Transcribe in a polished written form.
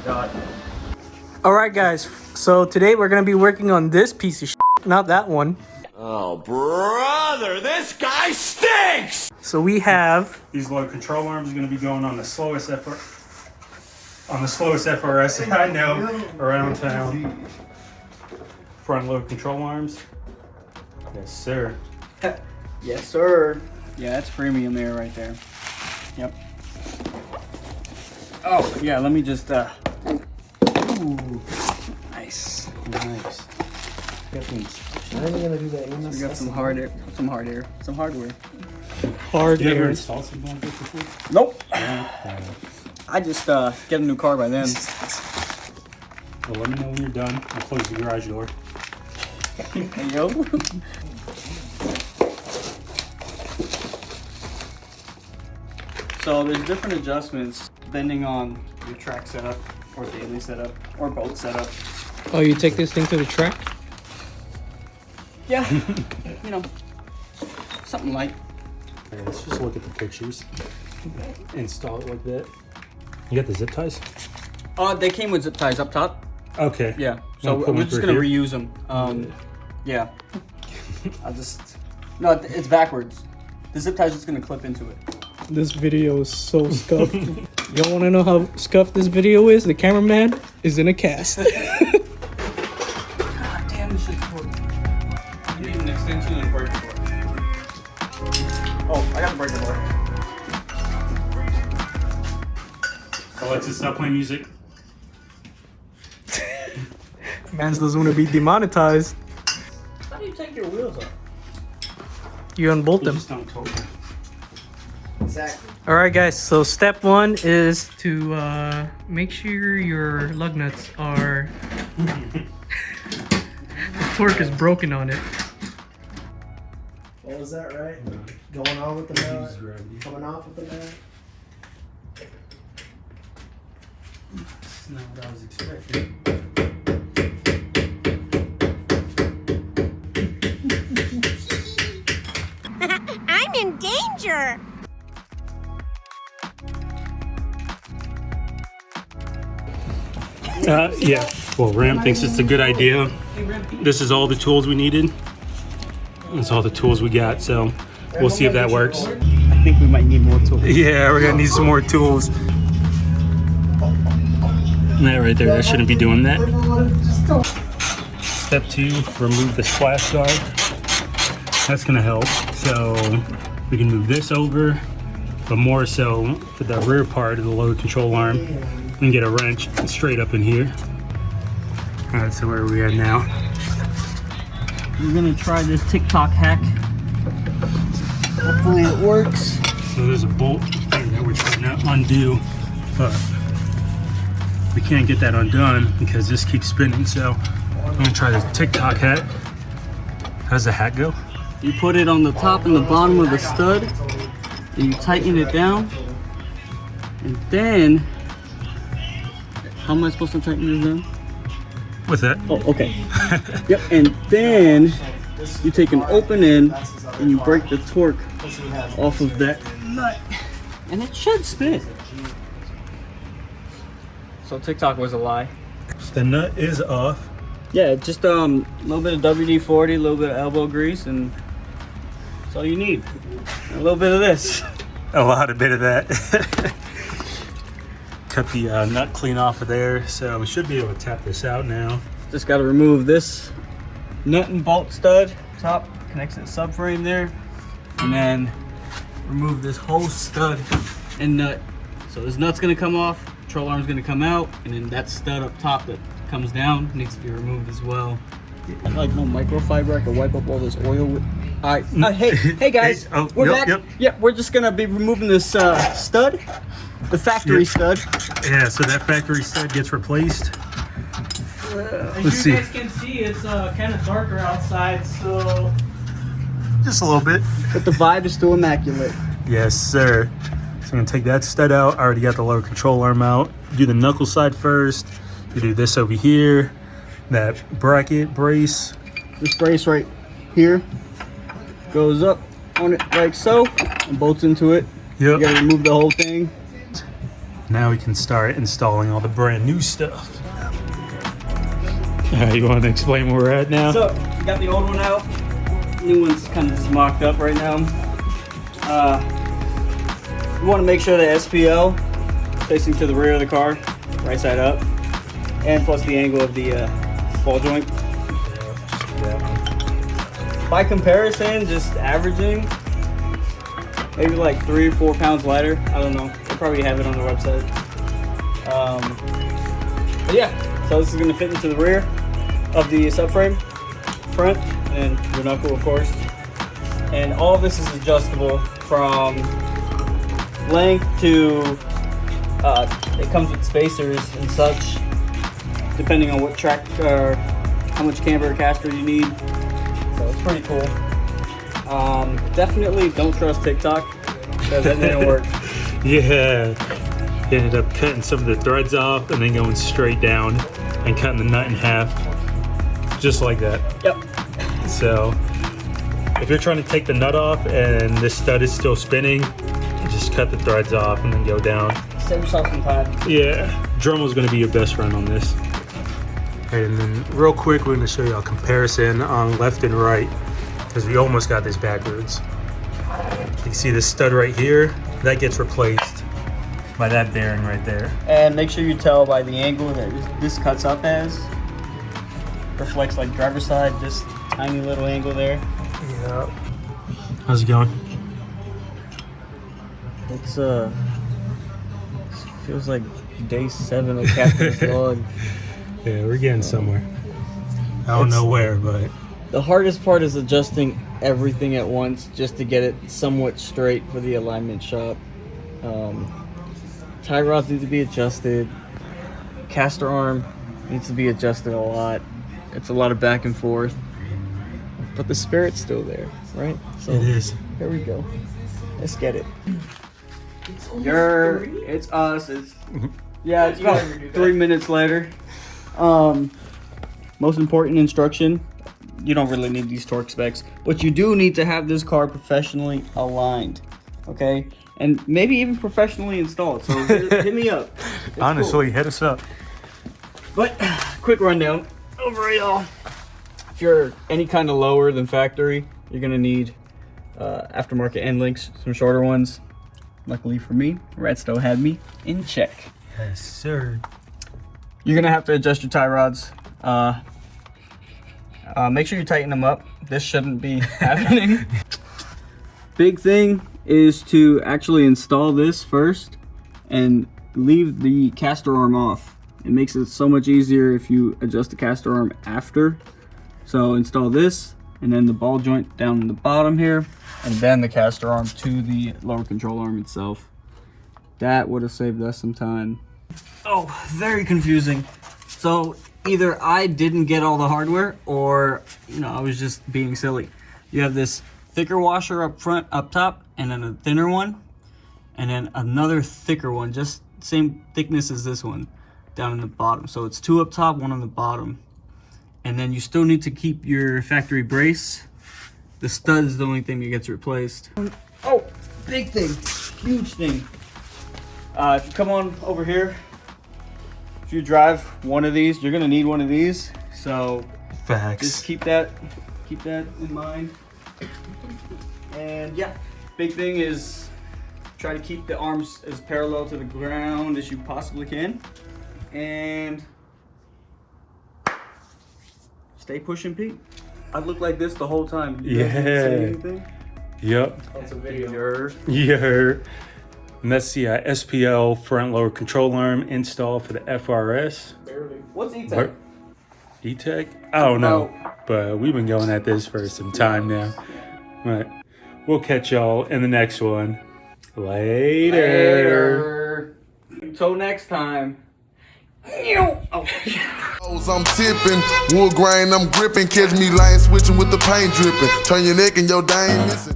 God. Alright guys, so today we're going to be working on this piece of shit, not that one. Oh, brother, this guy stinks! So we have... These load control arms are going to be going on the slowest FRS I know around town. Front load control arms. Yes, sir. Yes, sir. Yeah, that's premium air right there. Yep. Oh, yeah, let me just, ooh, nice. Nice. Got some, we got some hard air, some hardware. Hard Did you ever air. install something like this before? Nope. I just, get a new car by then. Well, let me know when you're done. I'll close the garage door. Hey, yo. So there's different adjustments depending on your track setup or daily setup or boat setup. Oh, you take this thing to the track? Yeah, you know, something like. Okay, let's just look at the pictures. Install it like that. You got the zip ties? They came with zip ties up top. Okay. Yeah, so we're just gonna reuse them. Yeah. No, it's backwards. The zip tie's just gonna clip into it. This video is so scuffed. Y'all want to know how scuffed this video is? The cameraman is in a cast. God damn, this shit's short. You need an extension and a breaker bar. Oh, I got the breaker bar. Alexa, stop playing music. Mans doesn't want to be demonetized. How do you take your wheels off? You unbolt You them. just don't talk. Exactly. Alright guys, so step one is to make sure your lug nuts are... the torque is broken on it. What was that, right? Going on with the nut, coming off with the nut. That's not what I was expecting. I'm in danger! Yeah. Well, Ram thinks it's a good idea. This is all the tools we needed. That's all the tools we got, so we'll see if that works. I think we might need more tools. Yeah, we're gonna need some more tools. That right there, that shouldn't be doing that. Step two, remove the splash guard. That's gonna help. So we can move this over, but more so for the rear part of the load control arm, we can get a wrench straight up in here. All right, so where are we at now? We're gonna try this TikTok hack. Hopefully it works. So there's a bolt thing that we're trying to undo, but we can't get that undone because this keeps spinning. So I'm gonna try this TikTok hack. How does the hack go? You put it on the top and the bottom of the stud, and you tighten it down, and then, how am I supposed to tighten this down? With that? Oh, okay. Yep, and then you take an open end and you break the torque off of that nut, and it should spin. So TikTok was a lie. The nut is off. Yeah, just a little bit of WD-40, a little bit of elbow grease, and that's all you need. And a little bit of this. A lot of bit of that. Cut the nut clean off of there, so we should be able to tap this out now. Just got to remove this nut and bolt stud. Top connects to the subframe there, and then remove this whole stud and nut. So this nut's gonna come off, control arm's gonna come out, and then that stud up top that comes down needs to be removed as well. I like no microfiber. I can wipe up all this oil with. All right, hey guys, Hey, oh, we're yep, back. Yep, we're just gonna be removing this stud, the factory stud. Yeah, so that factory stud gets replaced. Let's see. As you guys can see, it's kind of darker outside, so... Just a little bit. But the vibe is still immaculate. Yes, sir. So I'm gonna take that stud out. I already got the lower control arm out. Do the knuckle side first. You do this over here. That bracket brace. This brace right here goes up on it like so and bolts into it. You Yep. gotta remove the whole thing. Now we can start installing all the brand new stuff. All right, you want to explain where we're at now? So, we got the old one out. New one's kind of just mocked up right now. You want to make sure the SPL facing to the rear of the car, right side up, and plus the angle of the ball joint. By comparison, just averaging, maybe like 3 or 4 pounds lighter. I don't know. They probably have it on their website. But yeah, so this is going to fit into the rear of the subframe, front, and your knuckle, of course. And all of this is adjustable from length to, it comes with spacers and such, depending on what track or how much camber or caster you need. So it's pretty cool. Definitely don't trust TikTok, because that didn't work. Yeah, he ended up cutting some of the threads off and then going straight down and cutting the nut in half, just like that. Yep. So if you're trying to take the nut off and this stud is still spinning, just cut the threads off and then go down. Save yourself some time. Yeah, Dremel is going to be your best friend on this. And then real quick, we're going to show you a comparison on left and right, because we almost got this backwards. You can see this stud right here, that gets replaced by that bearing right there. And make sure you tell by the angle that this cuts up as. Reflects like driver's side, this tiny little angle there. Yeah. How's it going? It's feels like day 7 of Captain's Log. Yeah, we're getting somewhere. I don't know where, but The hardest part is adjusting everything at once just to get it somewhat straight for the alignment shop. Tie rods need to be adjusted. Caster arm needs to be adjusted a lot. It's a lot of back and forth. But the spirit's still there, right? So it is. here we go. Let's get it. It's us. Yeah, it's about 3 minutes later. Most important instruction, you don't really need these torque specs, but you do need to have this car professionally aligned, okay? And maybe even professionally installed, so hit me up. It's Honestly, cool. hit us up. But, quick rundown overall. If you're any kind of lower than factory, you're gonna need aftermarket end links, some shorter ones. Luckily for me, Redstone had me in check. Yes, sir. You're gonna have to adjust your tie rods. Make sure you tighten them up. This shouldn't be happening. Big thing is to actually install this first and leave the caster arm off. It makes it so much easier if you adjust the caster arm after. So install this and then the ball joint down in the bottom here, and then the caster arm to the lower control arm itself. That would have saved us some time. Oh, very confusing. So either I didn't get all the hardware, or I was just being silly. You have this thicker washer up front, up top, and then a thinner one, and then another thicker one, just same thickness as this one, down in the bottom. So it's 2 up top, 1 on the bottom. And then you still need to keep your factory brace. The stud is the only thing that gets replaced. Oh, big thing, huge thing. If you come on over here, if you drive one of these, you're gonna need one of these. So Facts. just keep that in mind. And yeah, big thing is try to keep the arms as parallel to the ground as you possibly can. And stay pushing Pete. I look like this the whole time. You guys didn't say anything? Yep. That's a video. Yeah. And that's the SPL front lower control arm install for the FRS. Barely. What's E-Tech? E-Tech? I don't know, but we've been going at this for some time now. But we'll catch y'all in the next one. Later. Until next time. I'm tipping, wood grain I'm gripping, catch me line switching with the paint dripping. Turn your neck and your dime missing.